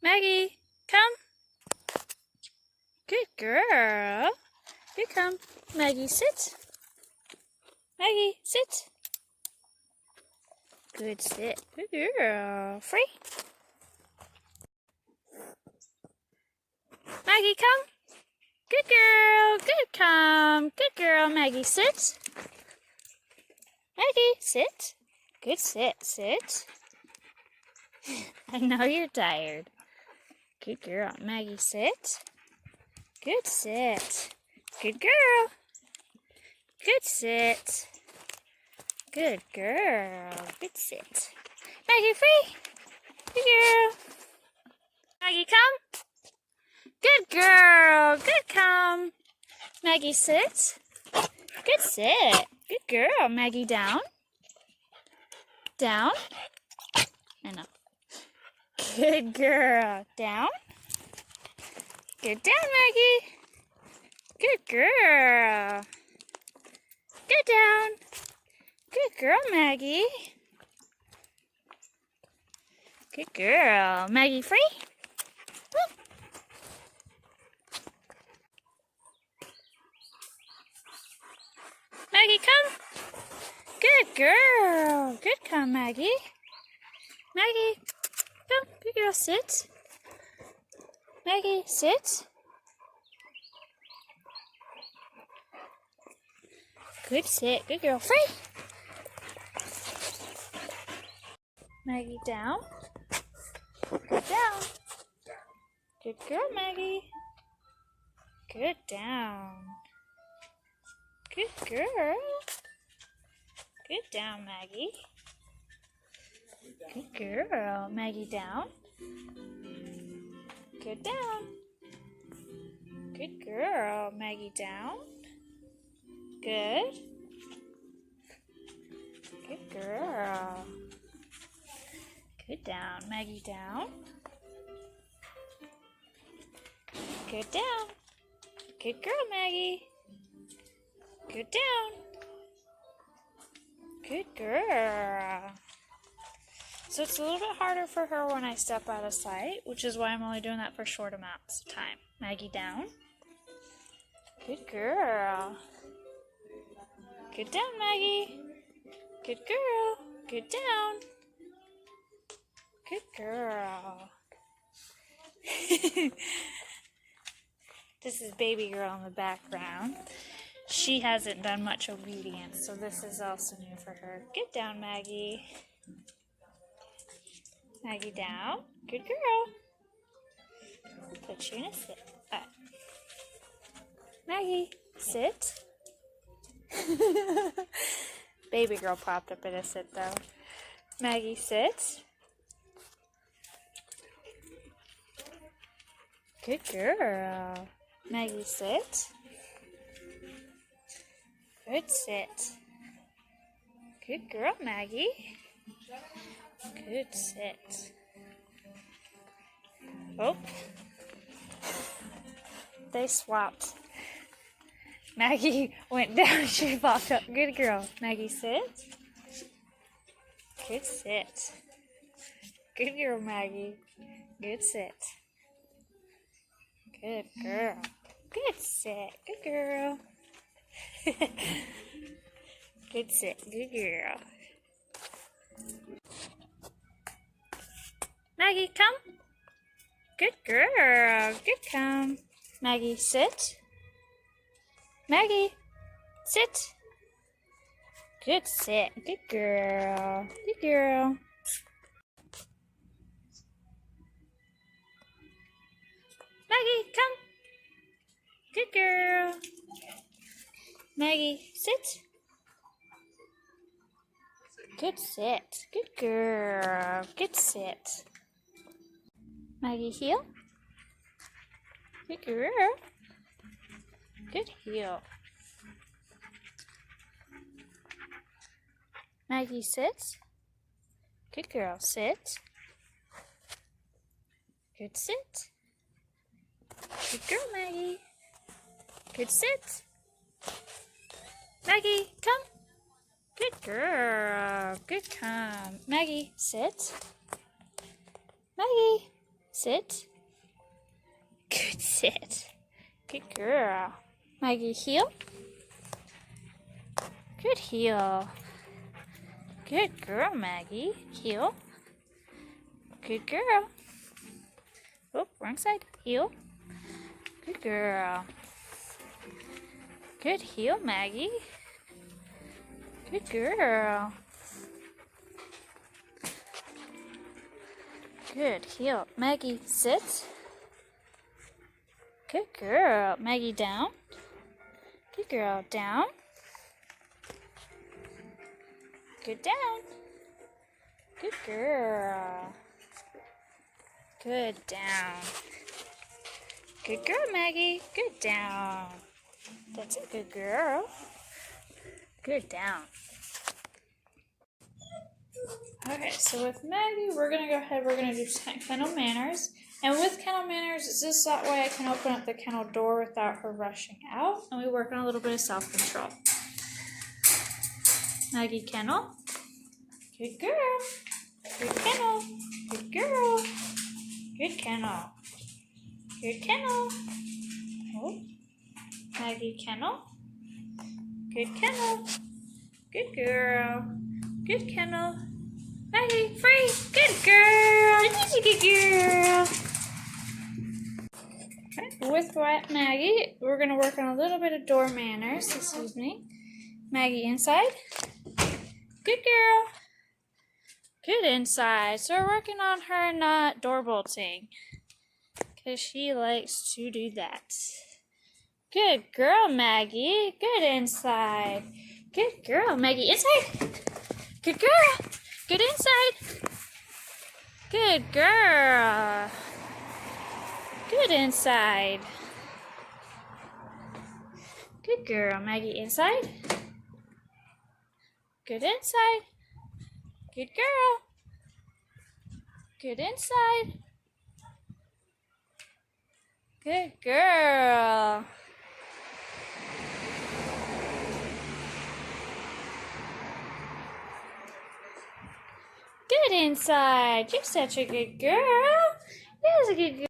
Maggie, come. Good girl. Here come. Maggie, sit. Maggie, sit. Good sit. Good girl. Free. Maggie, come. Good girl. Good come. Good girl. Maggie, sit. Maggie, sit. Good sit. Sit. I know you're tired. Good girl. Maggie, sit. Good sit. Good girl. Good sit. Good girl. Good sit. Maggie, free. Good girl. Maggie, come. Good girl. Good come. Maggie, sit. Good sit. Good girl. Maggie, down. Down. I know. Good girl. Down. Good down, Maggie. Good girl. Good down. Good girl, Maggie. Good girl. Maggie, free. Woo. Maggie, come. Good girl. Good come, Maggie. Maggie, come. Good girl, sit. Maggie, sit. Good sit. Good girl, free. Maggie, down. Good down. Good girl, Maggie. Good down. Good girl. Good down, Maggie. Good girl. Maggie, down. Good down. Good girl. Maggie, down. Good. Good girl. Good down. Maggie, down. Good down. Good girl, Maggie. Good down. Good girl. So it's a little bit harder for her when I step out of sight, which is why I'm only doing that for short amounts of time. Maggie, down. Good girl. Good down, Maggie. Good girl. Good down. Good girl. This is baby girl in the background. She hasn't done much obedience, so this is also new for her. Get down, Maggie. Maggie, down. Good girl. Put you in a sit. Maggie, sit. Baby girl popped up in a sit, though. Maggie, sit. Good girl. Maggie, sit. Good sit. Good girl, Maggie. Good sit. Oh. They swapped. Maggie went down, she popped up. Good girl. Maggie, sit. Good sit. Good girl, Maggie. Good sit. Good girl. Good sit. Good girl. Good sit. Good girl. Maggie, come. Good girl. Good come. Maggie, sit. Maggie, sit. Good sit. Good girl. Good girl. Maggie, come. Good girl. Maggie, sit. Good sit. Good girl. Good sit. Maggie, heel. Good girl. Good heel. Maggie, sit. Good girl, sit. Good sit. Good girl, Maggie. Good sit. Maggie, come. Good girl. Good come. Maggie, sit. Maggie, Sit. Good sit. Good girl. Maggie, heel. Good heel. Good girl, Maggie. Heel. Good girl. Oh, wrong side. Heel. Good girl. Good heel, Maggie. Good girl. Good heel. Maggie, sit. Good girl. Maggie, down. Good girl, down. Good down. Good girl. Good down. Good girl, Maggie. Good down. That's a good girl. Good down. Okay, so with Maggie, we're going to go ahead, we're going to do kennel manners. And with kennel manners, it's just that way I can open up the kennel door without her rushing out. And we work on a little bit of self-control. Maggie, kennel. Good girl. Good kennel. Good girl. Good kennel. Good kennel. Oh. Maggie, kennel. Good kennel. Good girl. Good kennel. Maggie, free. Good girl. She's a good girl. Okay. With Maggie, we're going to work on a little bit of door manners. Excuse me. Maggie, inside. Good girl. Good inside. So we're working on her not door bolting, because she likes to do that. Good girl, Maggie. Good inside. Good girl, Maggie. Inside. Good girl. Good inside. Good girl. Good inside. Good girl, Maggie. Inside. Good inside. Good girl. Good inside. Good girl. Good inside. You're such a good girl. You're a good girl.